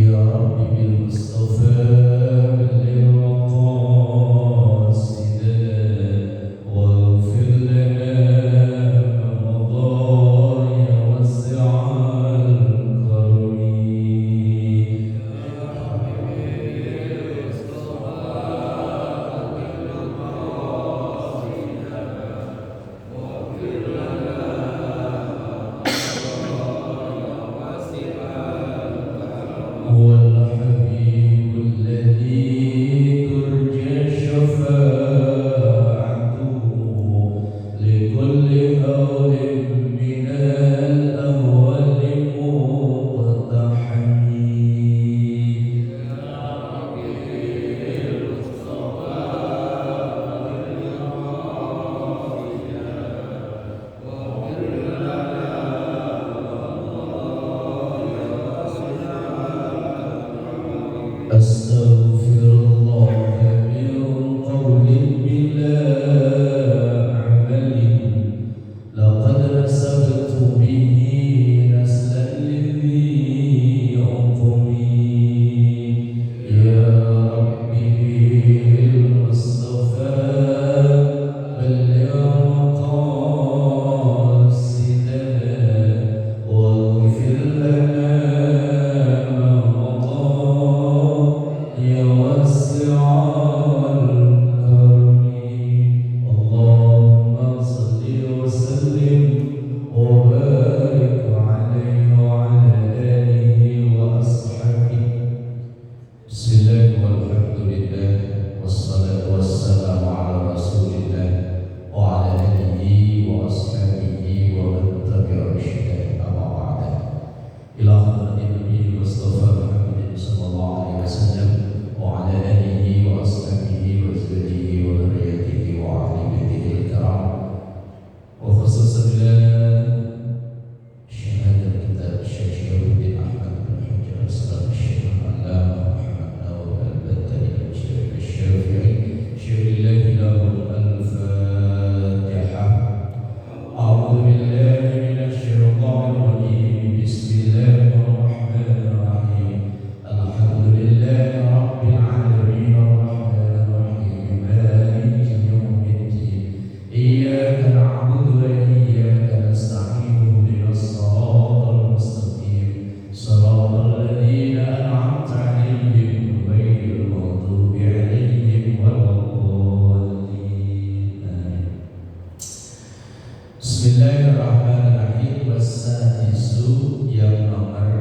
يا رب بالمصطفى بلغ مقاصدنا واغفر لنا ما مضى يا واسع الكرم. هو الحبيب الذي ترجى شفاعته لكل هول من الأهوال مقتحم. أستغفر الله من قول بلا عمل لقد نسبت به نسلا لذي عقم. يا ربي بالمصطفى بلغ مقاصدنا واغفر لنا ما مضى يا واسع الكرم. اللهم صل وسلم وبارك عليه وعلى آله وأصحابه. بسم الله والحمد لله والصلاة والسلام على رسول الله وعلى آله وأصحابه ومن تبع رشده. أما بعد. إلى حضرة النبي المصطفى محمد صلى الله عليه وسلم وعلى آله وأصحابه وأزواجه وذريته وأهل بيته الكرام، وخصوصا شهادة كتاب الشيخ شهاب الدين أحمد بن حجر الإسلام الشيخ العلامة محمد ناوي البتاني الشافعي شهر الله له الفاتحة. أعوذ بالله من الشيطان الرجيم. بسم الله الرحمن الرحيم. الحمد لله رب العالمين الرحمن الرحيم مالك يوم الدين. إياك نعبد وإياك نستعين اهدنا الصراط المستقيم صراط الذين أنعمت عليهم غير المغضوب عليهم ولا الضالين. آمين. Bismillahirrahmanirrahim. Wasadisu yang nomor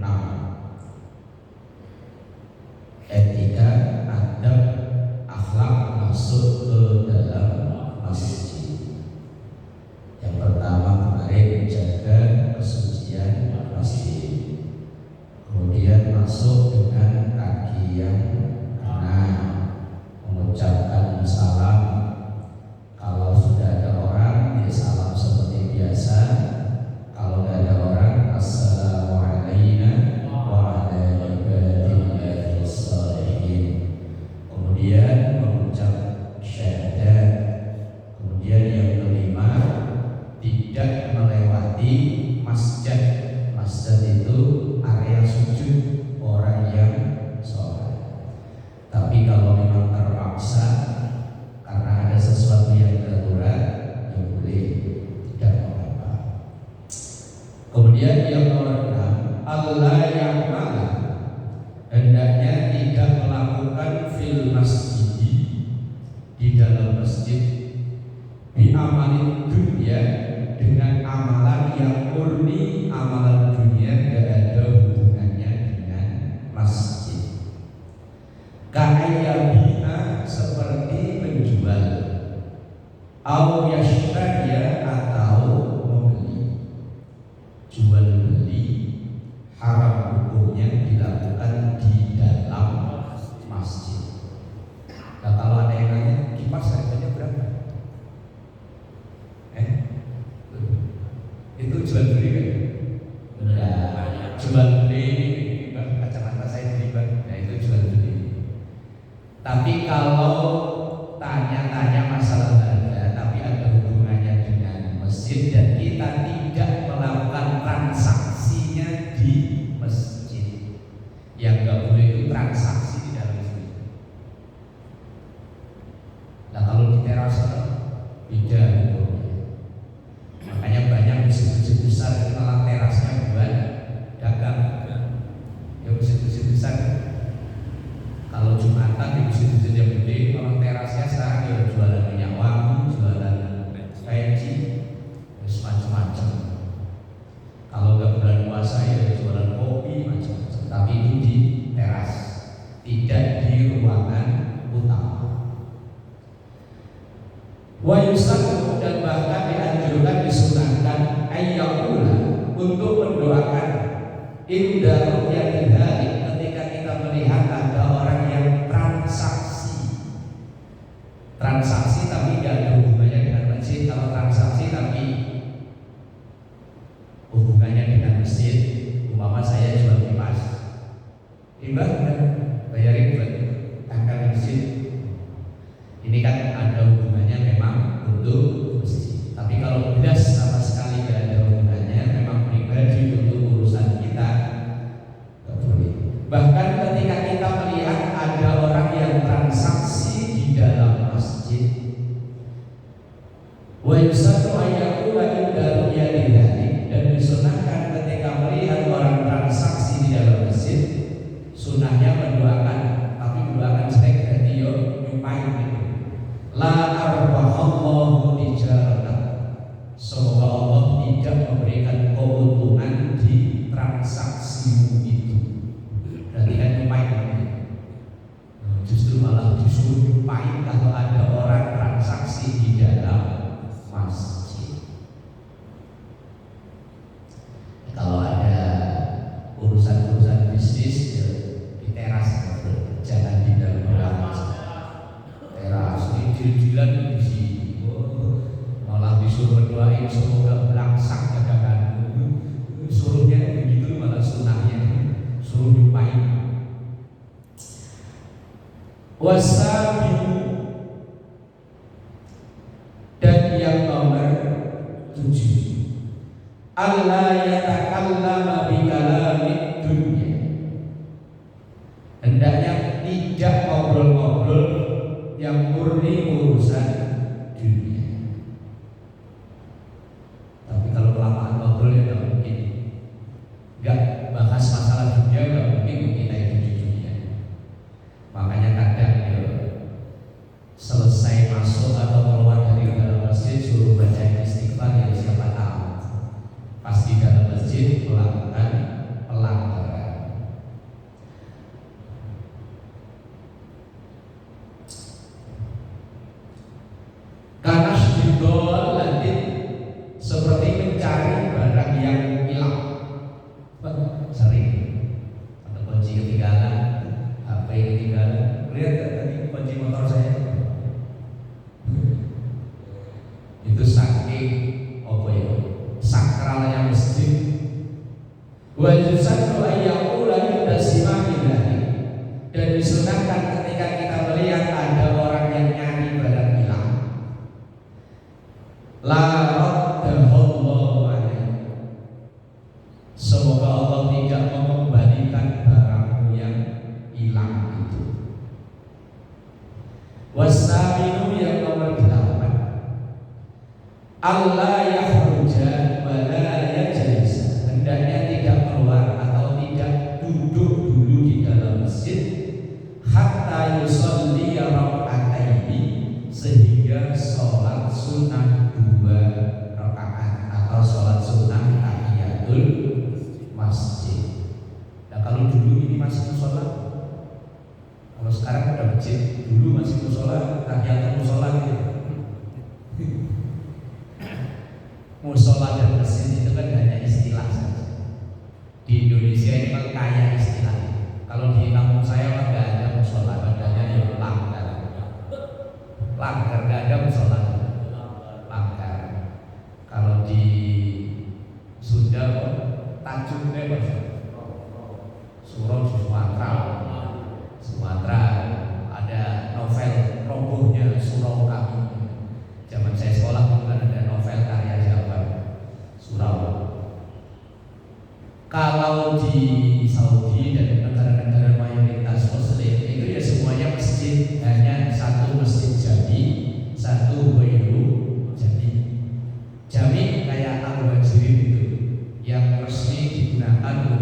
6, etika, adab, akhlak masuk ke dalam masjid. Yang pertama kemarin menjaga kesucian masjid, kemudian masuk dengan kaki yang benar, mengucapkan salam. Kalau sudah ada orang, ya salam seperti biasa. Kalau tidak ada orang, assalamualaikum warahmatullahi wabarakatuh. Kemudian mengucap syahadat. Kemudian yang kelima, tidak melewati masjid. Masjid itu area sujud orang yang sholat. Tapi kalau memang terpaksa karena ada sesuatu yang darurat, ya boleh, tidak mengapa. Kemudian yang nomor 6, Allah yang malah hendaknya tidak melakukan fil masjid, di dalam masjid, bi amalin dunia, dengan amalan yang murni amalan dunia, tidak ada hubungannya dengan masjid. Ka'ayyabiha, seperti menjual, au yashtariya, atau membeli. Jual beli haram hukumnya dilakukan di dalam masjid. Nah, kalau ada yang nanya, kipas harganya berapa? Itu jual beli kan? Enggak. Jual beli, bang, kacamata saya beli bang. Nah, itu jual beli. Tapi kalau tanya-tanya masalah harga, tapi ada hubungannya dengan masjid dan kita tidak melakukan transaksinya di masjid, yang memang terasnya sekarang ya jualan minyak wangi, jualan peci, macam-macam. Kalau nggak bulan puasa ya jualan kopi macam-macam. Tapi itu di teras, tidak di ruangan utama. Wa yusallu, dan bahkan dianjurkan, disunahkan ayyakula, untuk mendoakan inda ru'yatil halik, ketika kita melihat ada orang yang transaksi tapi tidak ada hubungannya dengan masjid. Kalau transaksi tapi hubungannya dengan masjid, umpama saya jual kipas, Mbak bayarin buat angkat masjid, ini kan ada hubungannya memang untuk masjid. Tapi kalau beras sama sekali tidak ada hubungannya, memang pribadi untuk urusan kita, tidak boleh. Bahkan ketika kita melihat ada orang yang transaksi di dalam masjid, wa yusallu ayyakula inda ru'yatil halik, dan disunahkan ketika melihat orang transaksi di dalam masjid, sunahnya mendoakan, tapi mendoakan jelek berarti yo nyumpain gitu. La arbahallahu tijaratan, semoga Allah tidak memberikan keuntungan di transaksimu itu. Berarti kan nyumpain gitu. Justru malah disuruh nyumpain kalau ada orang transaksi di dalam masjid. Kalau ada urusan-urusan bisnis ya di teras, jangan di dalam masjid. Teras ini deal-dealan di sini, malah disuruh berdoain semoga belangsak daganganmu. Suruhnya begitu, malah sunahnya suruh nyumpain. Wasabiu, dan yang nomor 7, Allah yatakallama bi kalamid dunya, hendaknya tidak ngobrol-ngobrol yang murni urusan dunia. Tapi kalau kelamaan ngobrol ya nggak mungkin, nggak bahas masalah dunia, nggak mungkin kita itu di dunia. Makanya kadang ya, selesai masuk atau keluar dari dalam masjid suruh baca istighfar, ya siapa tahu pas di dalam masjid melakukan pelanggaran. Karena syidol lantin, seperti mencari barang yang hilang. Sering ada kunci ketinggalan, HP ketinggalan. Lihat tadi kunci motor saya itu saking apa ya, sakralnya masjid. Wa yusallu ayyakula inda simahillah, dan disunahkan ketika kita melihat ada orang yang nyari barang hilang, la raddahallahu alaihi, semoga Allah tidak mengembalikan barangmu yang hilang itu. Wasaminu, yang nomor 8, Allah yakhruja wa la yajlisa, hendaknya tidak keluar atau tidak duduk dulu di dalam masjid, hatta yusalli raka'ataini, sehingga sholat sunnah 2 rakaat atau sholat sunnah tahiyatul masjid. Nah kalau dulu ini masih musola, kalau sekarang udah masjid, dulu masih musola, tahiyatul musola gitu. Musola dan masjid itu kan hanya istilah saja. Di Indonesia ini kan kaya istilah. Kalau di kampung saya kan nggak ada musola, adanya ya langgar. Langgar, nggak ada musola. Langgar. Kalau di Sunda kok tajuknya mas, surau di Sumatera. Sumatera ada novel robohnya surau kami. Zaman saya sekolah itu kan ada novel karya Jawa, surau. Kalau di Saudi dan negara-negara mayoritas Muslim itu ya semuanya masjid, hanya satu masjid jami, satu ghairu jami. Jami kayak Al-Wajirin itu yang resmi digunakan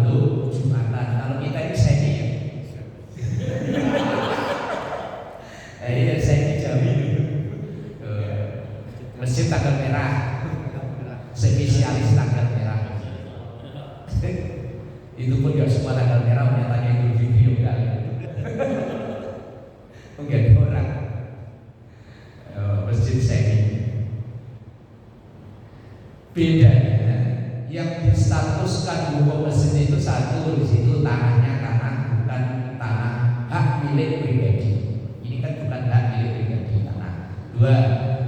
Bedanya yang distatuskan hukum masjid itu satu, di situ tanahnya bukan tanah hak milik pribadi. Ini kan bukan hak milik pribadi tanah. Dua,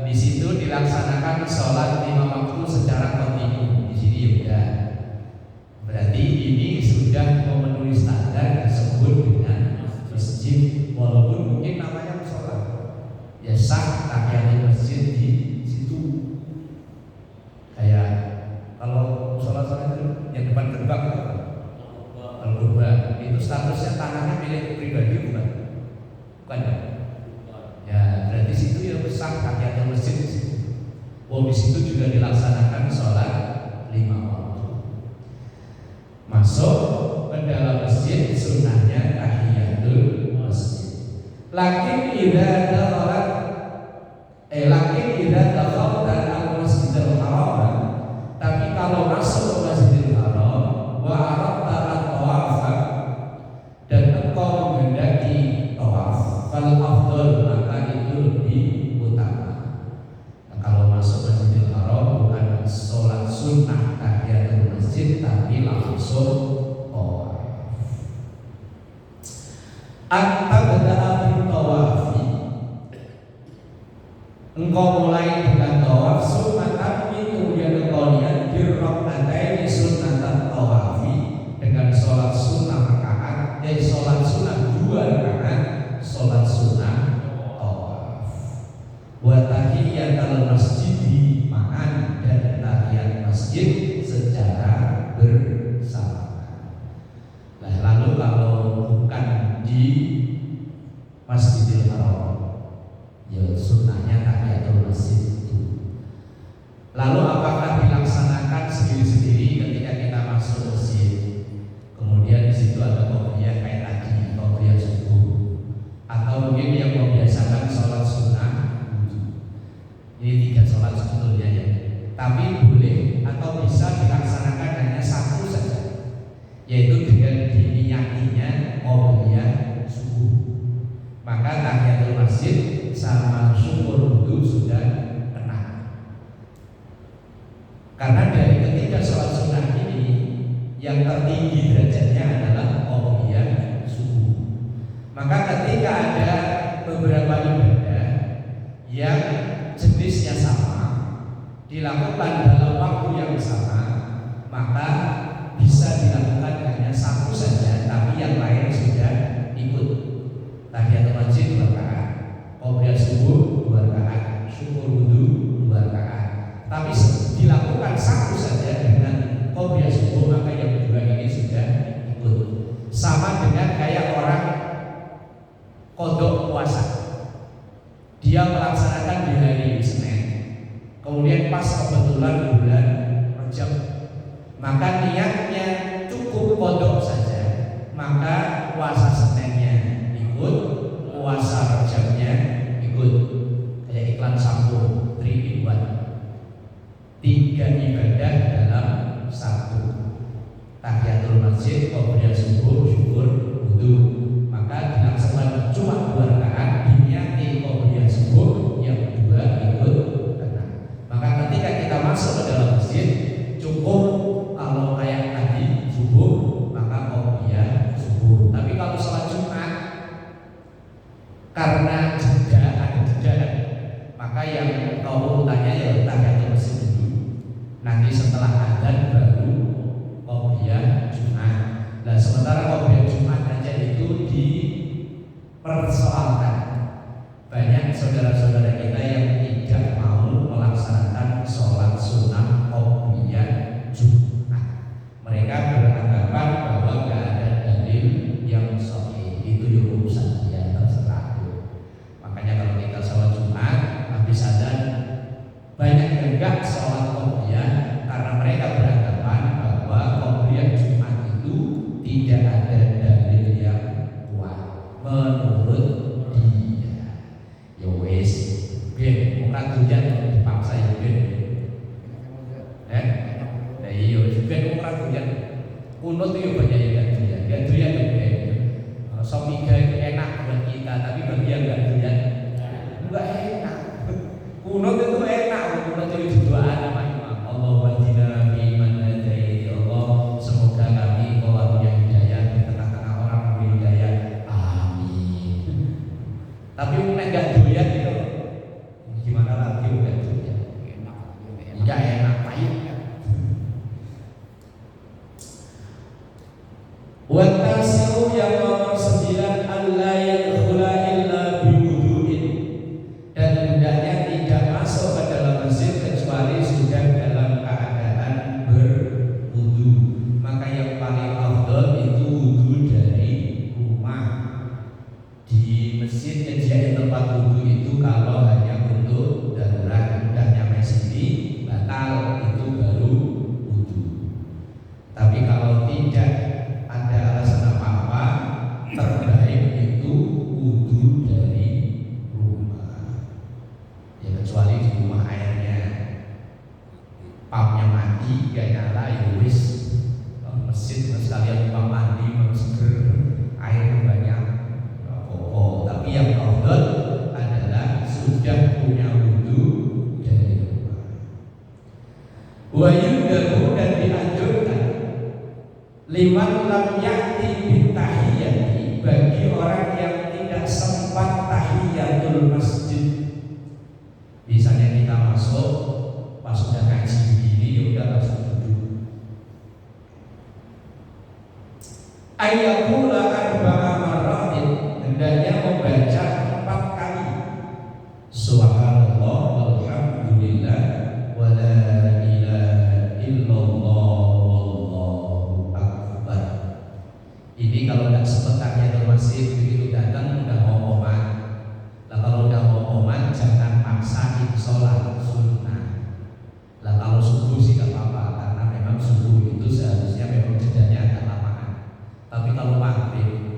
di situ dilaksanakan sholat 5 waktu secara kontinu. Di sini ya. Berarti ini sudah memenuhi standar disebut dengan masjid, walaupun mungkin namanya sholat. Ya sah tahiyatul masjid di situ. Kayak kalau sholat itu yang depan gerbang Al-Qurba itu statusnya tanahnya milik pribadi bukan? Bukan ya? Ya berarti situ yang besar tahiyatul masjid di situ. Oh di situ juga dilaksanakan sholat 5 waktu. Masuk ke dalam masjid sunnahnya tahiyatul masjid. Lakin idza dakhalta al-masjidil haram, tapi kalau masuk ke Masjidil Haram wa aradta at-tawafa dan engkau menghendaki tawaf, fal afdal maka itu lebih utama. Nah, kalau masuk Masjidil Haram bukan sholat sunnah tahiyatul masjid tapi langsung tawaf. At-tabda'a bit-tawafi, engkau mulai dengan tawaf sunnatan kemudian engkau niat birrokataini sunnatan tawafi dengan sholat sunnah rakaat, sholat sunnah 2 rakaat, sholat sunnah tawaf. Wa tahiyatul masjid ma'an, dan tahiyat masjid secara bersama. Nah, lalu kalau bukan di Masjidil Haram, ya sunnahnya tahiyatul masjid itu. Lalu apakah dilaksanakan sendiri-sendiri ketika kita masuk masjid? Kemudian di situ ada qobliyah kayak tadi, qobliyah subuh, atau mungkin yang membiasakan sholat sunnah. Ini 3 sholat sebetulnya ya. Tapi boleh atau bisa dilaksanakan hanya 1 saja, yaitu dengan diniyatinya qobliyah subuh. Maka tahiyatul masjid sama syukur wudu sudah kena. Karena dari ketiga sholat sunnah ini yang tertinggi derajatnya adalah qobliyah subuh. Maka ketika ada beberapa ibadah yang jenisnya sama dilakukan dalam waktu yang sama, maka bisa dilakukan hanya 1 saja, tapi yang lain sudah ikut. Tahiyatul masjid 2 rakaat, qobliyah subuh 2 rakaat, syukur wudu 2 rakaat. Tapi dilakukan 1 saja dengan qobliyah subuh, maka yang 2 ini sudah ikut. Sama dengan kayak orang kodok puasa, dia melaksanakan di hari Senin, kemudian pas kebetulan bulan Rajab, maka niatnya cukup kodok saja, maka puasa Seninnya ikut, puasa Rajabnya ikut. Kayak iklan sampo 3 in 1, 3 ibadah dalam 1. Tahiyatul masjid, qobliyah subuh, syukur wudu. Maka dilaksanakan cuma 2 rakaat, diniati qobliyah subuh, yang 2 ikut kena. Maka ketika kita masuk ke dalam masjid cukup kalau kayak tadi subuh, maka qobliyah subuh. Tapi kalau sholat Jumat karena ada jeda, maka yang kau tanya ya tahiyatul masjid dulu. Nanti setelah adzan baru qobliyah Jumat. Nah, sementara qobliyah Jumat aja itu dipersoalkan. Banyak saudara-saudara kita yang tidak mau melaksanakan sholat sunnah qobliyah Jumat. Mereka beranggapan bahwa gak ada dalil yang sahih. Itu yang urusan dia, terserah. Makanya kalau kita sholat Jumat habis adzan, banyak yang enggak sholat qobliyah karena mereka beranggapan bahwa qobliyah Jumat itu tidak ada dalil yang kuat menurut dia. Ya wes, itu kalau hanya untuk darurat, udah nyampe sini batal, itu baru wudu. Tapi kalau tidak ada alasan apa-apa, terbaik itu wudu dari rumah. Ya kecuali di rumah airnya pumpnya mati, gak nyala, ya wis mesin sekalian numpang mandi, mau seger, air banyak. Tapi yang afdal adalah sudah punya wudu dari rumah. Wa yudahu, dan dianjurkan liman lam ya'ti bitahiyyati, bagi orang yang tidak sempat tahiyatul masjid. Misalnya kita masuk pas sudah ngaji begini, ya udah langsung duduk. Ayyakula arba'a marratin, hendaknya membaca 4 kali subhanallah walhamdulillah wa la ilaha illallah wallahu akbar. Ini kalau tidak sebentarnya ke masjid, begitu datang udah mau qomat. Lah kalau udah mau qomat jangan paksain sholat sunnah. Lah kalau subuh sih gak apa-apa, karena memang subuh itu seharusnya memang jedanya agak lamaan. Tapi kalau maghrib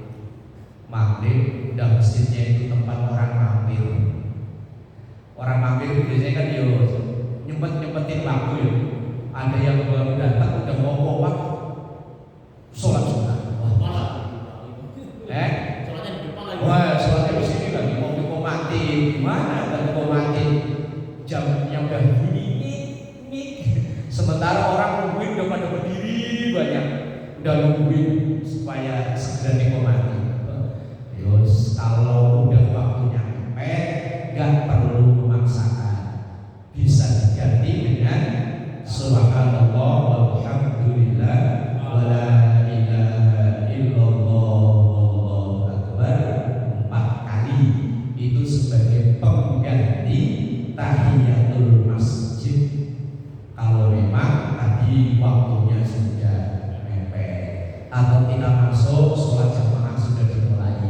udah masjidnya itu tempat orang mampir. Orang mampir biasanya kan yo nyempet-nyempetin lagu ya. Ada yang baru datang udah mau qomat sholat sunnah. Sholatnya di depan lagi. Wah, sholatnya di sini lagi mau dikomatin. Gimana kan dikomatin? Jamnya udah bunyi, sementara orang nungguin udah pada berdiri banyak, udah nungguin supaya segera dikomati. Terus kalau udah waktunya mepet, gak perlu memaksakan, bisa diganti dengan subhanallah walhamdulillah wa la ilaha illallah wallahu akbar 4 kali. Itu sebagai pengganti tahiyatul masjid kalau memang tadi waktunya sudah mepet atau kita masuk sholat jamaah sudah dimulai.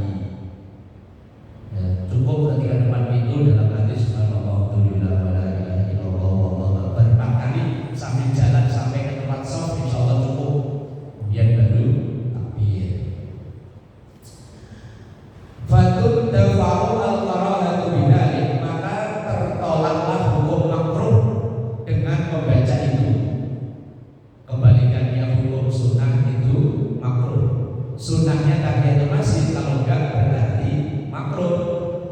Ya, cukup ketika depan pintu dalam hati subhanallah walhamdulillah wa la ilaha illallah wallahu akbar 4 kali sambil jalan sampai ke tempat sholat, insyaallah cukup. Kemudian baru takbir. Fatud dafa'u al-qarahatu bidzalik, maka tertolaklah hukum makruh dengan membaca itu. Kembalikannya hukum sunnah itu makruh. Sunnahnya tahiyatul masjid, kalau enggak berarti makruh.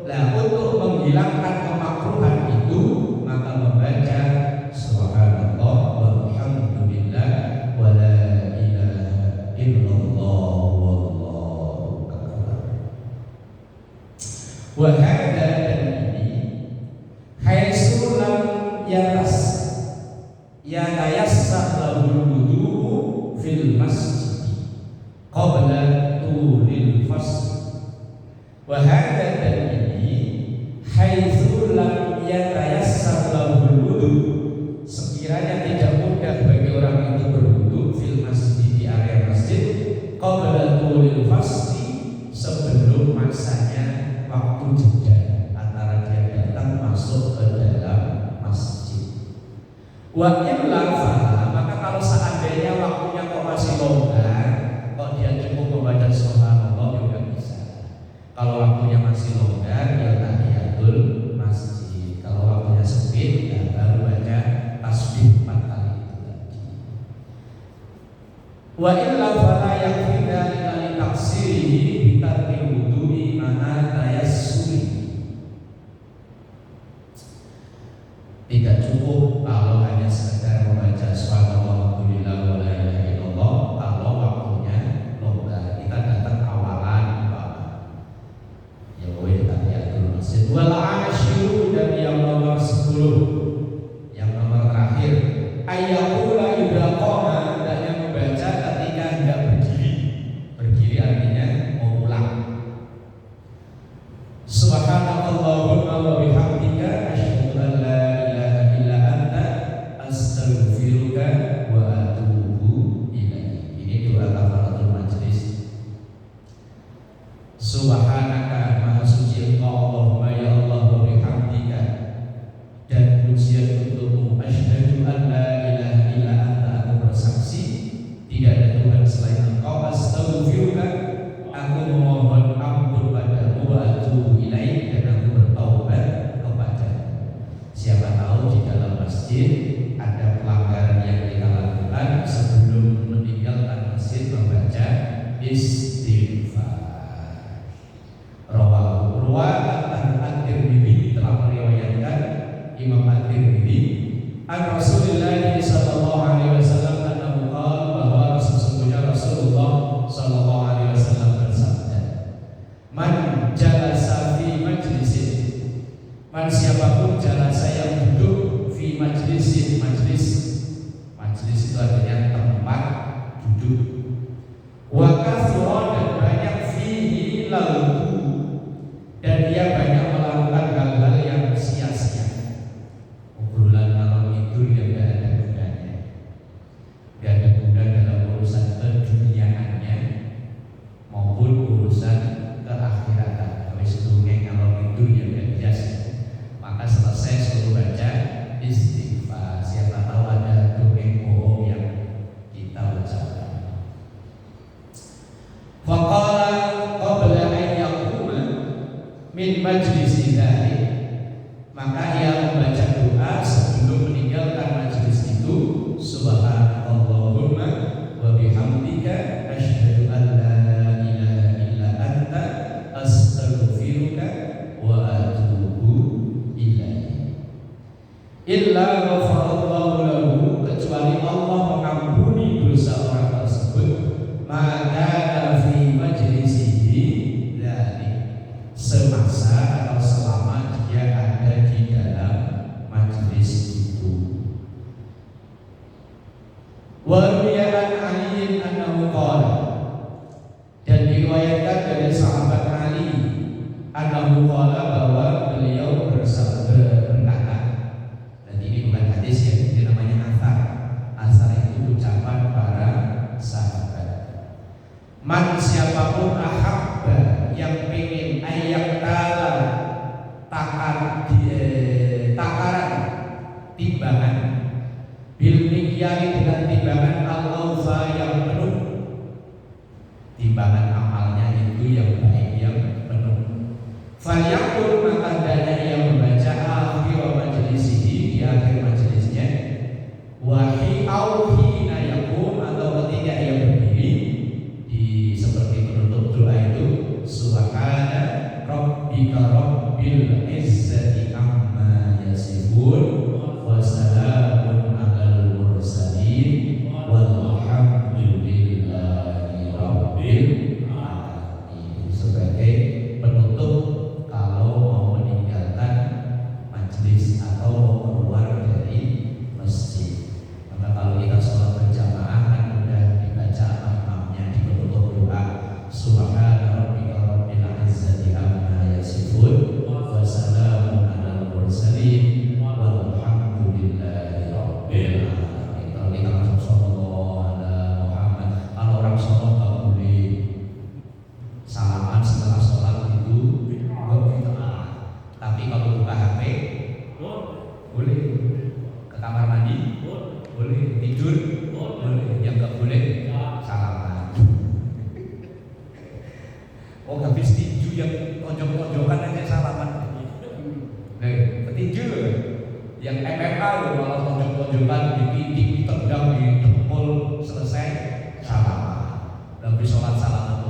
Lah untuk menghilangkan kemakruhan itu maka membaca subhanallah walhamdulillah wa la ilaha illallah wallahu akbar. Wa hadza, dan ini haitsu lam yatayassah lahul wudu'u fil masjid qabla tulil fasl. Wa hadza, dan ini haitsu lam yatayassah lahul wudu', sekiranya tidak mudah bagi orang itu berwudu fil masjid, di area masjid, qabla tulil fasli, sebelum masanya waktu jeda antara dia datang masuk ke dalam masjid. Wa illa fala, maka kalau seandainya waktunya kok masih longgar, kok dia cukup membaca subhanallah juga bisa. Kalau waktunya masih longgar, ya tahiyatul masjid. Kalau waktunya sempit, ya baru baca tasbih 4 kali itu tadi. Wa illa fala yakfina li taksirihi bi tarkil wudu'i ma'a tayassuri. Tidak cukup kalau hanya sekedar membaca subhanallah walhamdulillah wa la ilaha illallah kalau waktunya longgar. Kita datang awalan ya boleh tahiyatul masjid. Wal asyiru, dan yang nomor 10, yang nomor terakhir, ayyaqula idza qama, hendaknya membaca ketika hendak berdiri. Berdiri artinya mau pulang. Subhanallahumma wa bihamdika asyhadu an la ilaha illa anta astaghfiruka wa atubu ilaik. Ini doa kafaratul majlis. Subhanaka, maha suci Engkau Allahumma ya Allah, wa bihamdika masjid, ada pelanggaran yang kita lakukan sebelum meninggalkan masjid membaca istighfar. At-Tirmidzi telah meriwayatkan, Imam At-Tirmidzi an Rasulullah sallallahu alaihi wasallam annahu qala, bahwa sesungguhnya Rasulullah sallallahu alaihi wasallam bersabda, man jalasa fi majlisin, man siapapun jalasa yang duduk fi majlisin, majlis itu artinya tempat duduk, wa kathura, dan banyak fihi lalu, dan dia banyak melakukan hal-hal yang sia-sia. Obrolan malam itu yang tidak ada gunanya, tidak ada guna dalam urusan keduniaannya maupun urusan keakhiratan. Kalau sedungeng malam itu yang tidak biasa, maka selesai suruh baca istighfar. Siapa tahu ada dongeng bohong yang kita ucapkan. Faqala qabla an yaquma min majlis dzalik, maka ia membaca doa sebelum meninggalkan majlis itu, subhanallahumma wa bihamdika asyhadu an la ilaha illa anta astaghfiruka wa atubu ilaik. Illa ghafarallahu lahu, kecuali Allah mengampuni dosa orang tersebut, maka fi majlisihi dzalik, semasa atau selama dia ada di dalam majlis itu. Wa riwayat Ali annahu qala, dan diriwayatkan dari sahabat Ali annahu qala, bahwa beliau berkata, dan ini bukan hadis ya, ini namanya athar. Athar itu ucapan para sahabat. Man siapapun ahabba, yang pengen ayat takaran timbangan, bil mikyali, dengan timbangan al-awfa yang penuh, timbangan amalnya itu yang baik, yang penuh. Falyaqul, maka hendaknya ia membaca akhir majlisihi, di akhir majlisnya, wahi auhina yaqum, atau ketika ia berdiri di seperti penutup doa itu, subhana rabbika rabbil izzati amma yasifun wa salamun alal mursalin walhamdulillahi rabbil alamin. Sebagai penutup kalau mau meninggalkan majlis atau mau keluar dari masjid. Maka kalau kita sholat berjamaah kan sudah dibaca imamnya di penutup doa, subhana rabbika rabbil izzati amma yasifun wa salamun alal mursalin walhamdulillahi rabbil alamin. Kalau kita langsung sallallahu ala Muhammad, kalau orang sholat nggak boleh salaman setelah sholat itu, tapi kalau buka HP boleh, ke kamar mandi boleh, tidur boleh, yang nggak boleh salaman. Oh, habis tinju yang tonjok-tonjokan aja salaman. Petinju yang MMA loh, malah tonjok-tonjokan, dipidik, ditendang, didempul, selesai salaman. Habis sholat salaman